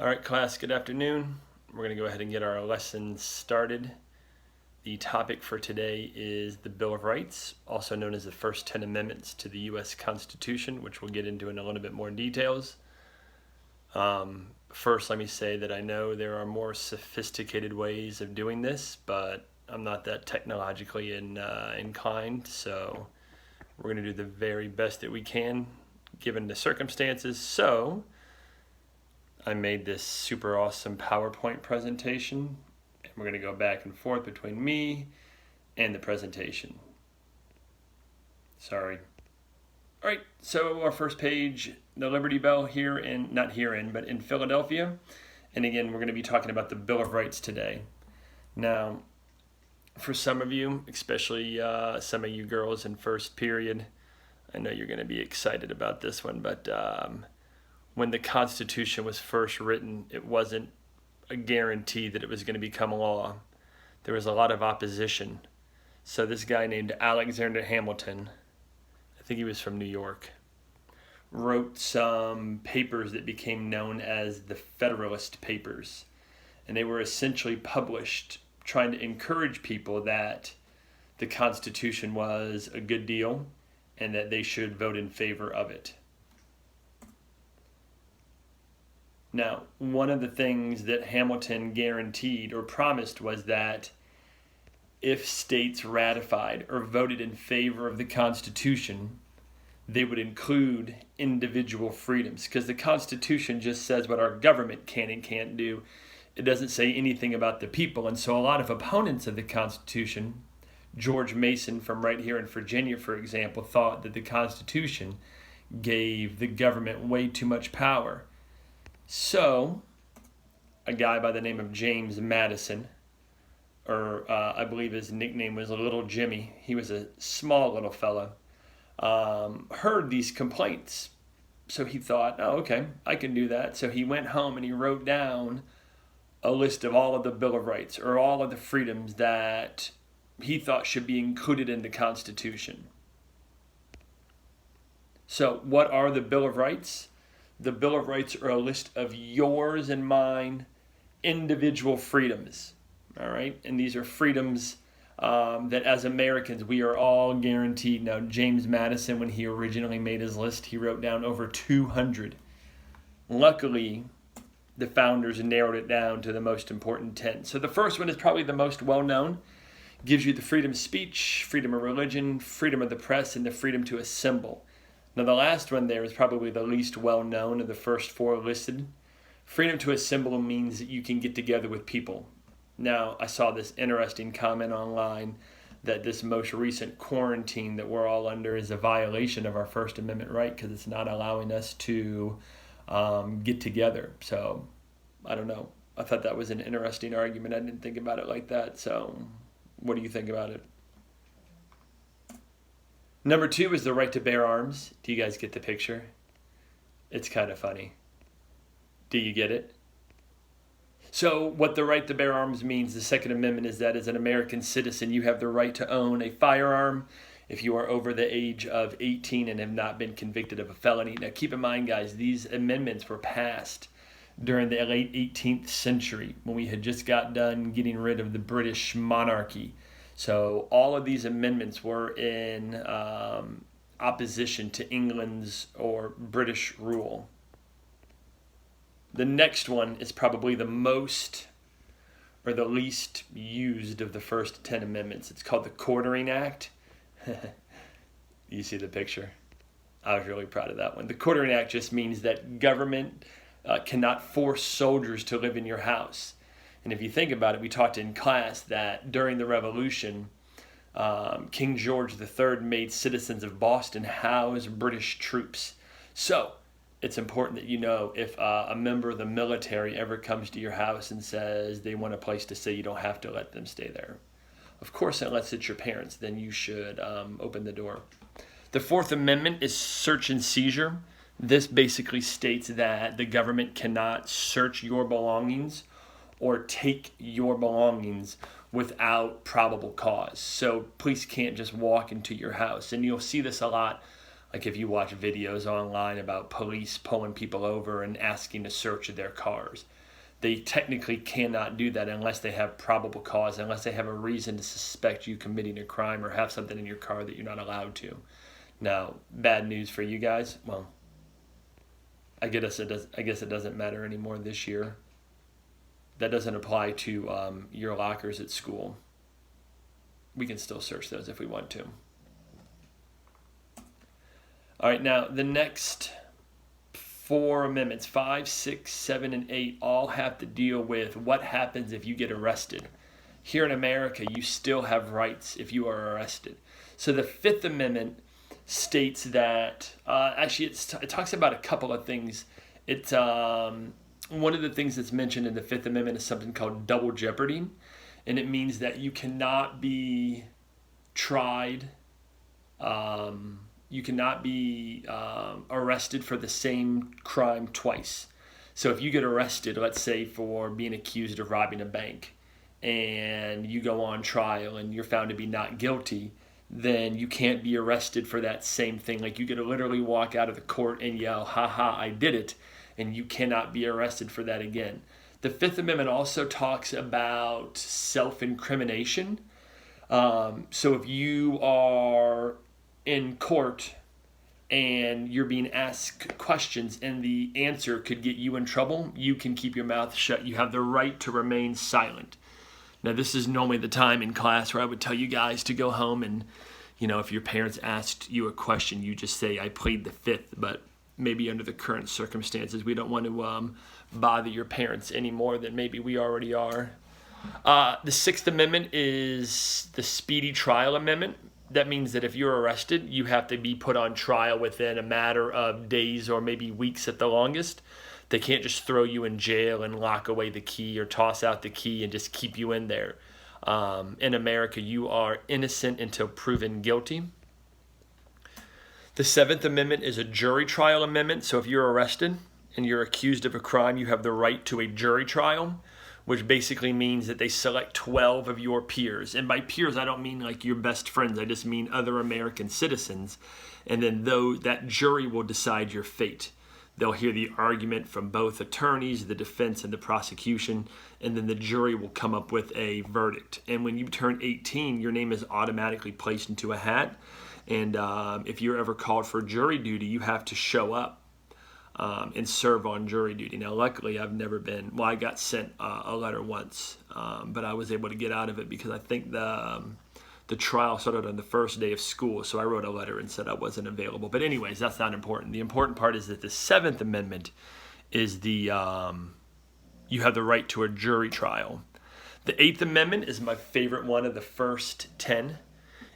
All right, class, good afternoon. We're going to go ahead and get our lesson started. The topic for today is the Bill of Rights, also known as the first 10 amendments to the U.S. Constitution, which we'll get into in a little bit more details. First, let me say that I know there are more sophisticated ways of doing this, but I'm not that technologically inclined, so we're going to do the very best that we can given the circumstances. So I made this super awesome PowerPoint presentation, and we're going to go back and forth between me and the presentation. Sorry. All right, so our first page, the Liberty Bell but in Philadelphia. And again, we're going to be talking about the Bill of Rights today. Now, for some of you, especially some of you girls in first period, I know you're going to be excited about this one, but when the Constitution was first written, it wasn't a guarantee that it was going to become law. There was a lot of opposition. So this guy named Alexander Hamilton, I think he was from New York, wrote some papers that became known as the Federalist Papers. And they were essentially published trying to encourage people that the Constitution was a good deal and that they should vote in favor of it. Now, one of the things that Hamilton guaranteed or promised was that if states ratified or voted in favor of the Constitution, they would include individual freedoms, because the Constitution just says what our government can and can't do. It doesn't say anything about the people. And so a lot of opponents of the Constitution, George Mason from right here in Virginia, for example, thought that the Constitution gave the government way too much power. So, a guy by the name of James Madison, or I believe his nickname was Little Jimmy, he was a small little fella, heard these complaints. So he thought, oh, okay, I can do that. So he went home and he wrote down a list of all of the Bill of Rights, or all of the freedoms that he thought should be included in the Constitution. So what are the Bill of Rights? The Bill of Rights are a list of yours and mine individual freedoms, all right? And these are freedoms that as Americans we are all guaranteed. Now, James Madison, when he originally made his list, he wrote down over 200. Luckily, the founders narrowed it down to the most important 10. So the first one is probably the most well-known. Gives you the freedom of speech, freedom of religion, freedom of the press, and the freedom to assemble. Now, the last one there is probably the least well-known of the first four listed. Freedom to assemble means that you can get together with people. Now, I saw this interesting comment online that this most recent quarantine that we're all under is a violation of our First Amendment right, because it's not allowing us to get together. So, I don't know. I thought that was an interesting argument. I didn't think about it like that. So, what do you think about it? Number 2 is the right to bear arms. Do you guys get the picture? It's kind of funny. Do you get it? So what the right to bear arms means, the Second Amendment, is that as an American citizen, you have the right to own a firearm if you are over the age of 18 and have not been convicted of a felony. Now keep in mind, guys, these amendments were passed during the late 18th century when we had just got done getting rid of the British monarchy. So all of these amendments were in opposition to England's or British rule. The next one is probably the most or the least used of the first 10 amendments. It's called the Quartering Act. You see the picture? I was really proud of that one. The Quartering Act just means that government cannot force soldiers to live in your house. And if you think about it, we talked in class that during the Revolution, King George III made citizens of Boston house British troops. So it's important that you know if a member of the military ever comes to your house and says they want a place to stay, you don't have to let them stay there. Of course, unless it's your parents, then you should open the door. The Fourth Amendment is search and seizure. This basically states that the government cannot search your belongings or take your belongings without probable cause. So police can't just walk into your house. And you'll see this a lot Like if you watch videos online about police pulling people over and asking to search their cars, they technically cannot do that unless they have probable cause, unless they have a reason to suspect you committing a crime or have something in your car that you're not allowed to. Now, bad news for you guys. Well, I guess it doesn't matter anymore this year. That doesn't apply to your lockers at school. We can still search those if we want to. All right, now the next 4 amendments, 5, 6, 7, and 8, all have to deal with what happens if you get arrested. Here in America, you still have rights if you are arrested. So the 5th Amendment states that, it talks about a couple of things. It's one of the things that's mentioned in the 5th Amendment is something called double jeopardy, and it means that you cannot be tried, you cannot be arrested for the same crime twice. So if you get arrested, let's say for being accused of robbing a bank, and you go on trial and you're found to be not guilty, then you can't be arrested for that same thing. Like you could literally walk out of the court and yell, "Ha ha, I did it," and you cannot be arrested for that again. The 5th Amendment also talks about self-incrimination. So if you are in court and you're being asked questions and the answer could get you in trouble, you can keep your mouth shut. You have the right to remain silent. Now, this is normally the time in class where I would tell you guys to go home and, if your parents asked you a question, you just say, "I plead the 5th," but maybe under the current circumstances, we don't want to bother your parents any more than maybe we already are. The 6th Amendment is the Speedy Trial Amendment. That means that if you're arrested, you have to be put on trial within a matter of days or maybe weeks at the longest. They can't just throw you in jail and lock away the key or toss out the key and just keep you in there. In America, you are innocent until proven guilty. The 7th Amendment is a jury trial amendment. So if you're arrested and you're accused of a crime, you have the right to a jury trial, which basically means that they select 12 of your peers. And by peers, I don't mean like your best friends. I just mean other American citizens. And then that jury will decide your fate. They'll hear the argument from both attorneys, the defense and the prosecution, and then the jury will come up with a verdict. And when you turn 18, your name is automatically placed into a hat. And if you're ever called for jury duty, you have to show up and serve on jury duty. Now, luckily, I've never been, I got sent a letter once, but I was able to get out of it because I think the trial started on the first day of school, so I wrote a letter and said I wasn't available. But anyways, that's not important. The important part is that the 7th Amendment is you have the right to a jury trial. The 8th Amendment is my favorite one of the first 10.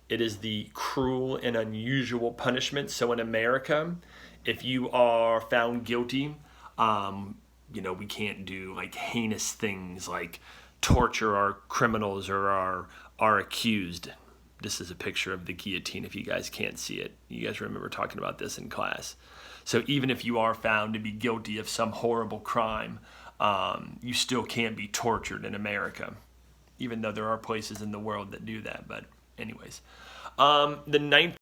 It is the cruel and unusual punishment. So in America, if you are found guilty, we can't do like heinous things like torture our criminals or our accused. This is a picture of the guillotine if you guys can't see it. You guys remember talking about this in class. So even if you are found to be guilty of some horrible crime, you still can't be tortured in America, even though there are places in the world that do that. But anyways, the 9th